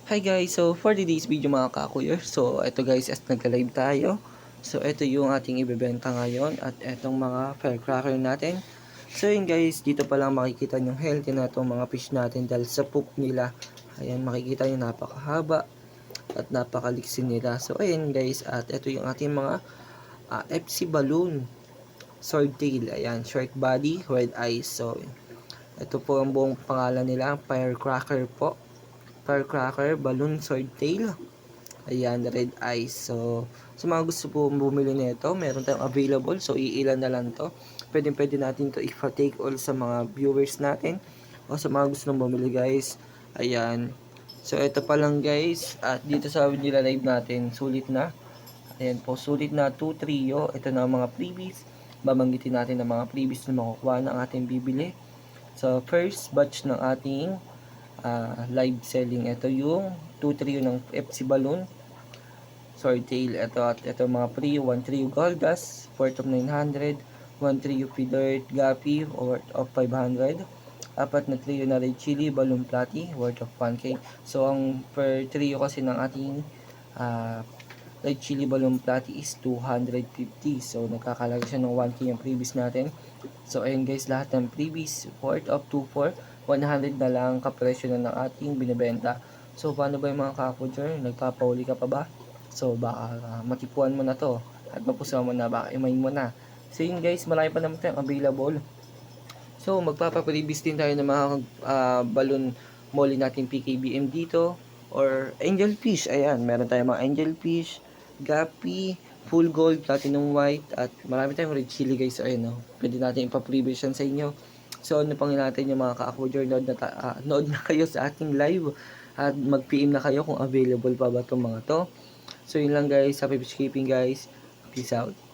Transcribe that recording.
Hi guys, so for today's video mga kakuyer, so eto guys as nagka-live tayo. So eto yung ating ibebenta ngayon at etong mga firecracker natin. So yun guys, dito pa lang makikita yung healthy na itong mga fish natin dahil sa poop nila. Ayan, makikita nyo napakahaba at napakaliksi nila. So ayan guys, at eto yung ating mga FC balloon, swordtail, ayan, short body, red eyes. So ito po ang buong pangalan nila, firecracker po. Firecracker, balloon, swordtail. Ayan, red eyes. So, sa mga gusto po bumili nito, meron tayong available. So, iilan na lang to. Pwede natin to i-take all sa mga viewers natin. O sa mga gusto nang bumili guys. Ayan. So, ito pa lang guys. At dito sa nila live natin, sulit na. Ayan po, sulit na 2 trio. Ito na ang mga freebies. Babanggitin natin ang mga freebies na makukuha ng ating bibili. So, first batch ng ating live selling. Ito yung 2 trio ng FC Balloon, Swordtail. Ito mga pre, 1 trio Goldas, worth of 900, 1 trio Feathered Guppy, worth of 500, apat na trio na Red Chili Balloon Platy, worth of 1k. So, ang per trio kasi ng ating Red Chili Balloon Platy is 250. So, nagkakalaga siya ng 1k yung previous natin. So, ayun guys, lahat ng previous worth of 24, 100 na lang kapresyo na ng ating binibenta. So, paano ba yung mga kakujer? Nagpapauli ka pa ba? So, baka matipuan mo na to at mapusaw mo na, baka imain mo na. So, yun guys, marami pa naman tayong available. So, magpapaprevious din tayo ng mga balloon molly natin PKBM dito or angel fish. Ayan, meron tayong mga angel fish, guppy, full gold, platinum white, at marami tayong red chili guys. Ayun, no? Pwede natin ipa-previous yan sa inyo. So, ano pang natin yung mga ka-afforder, nood na kayo sa ating live at mag-PM na kayo kung available pa ba itong mga to. So, yun lang guys. Happy fishkeeping guys. Peace out.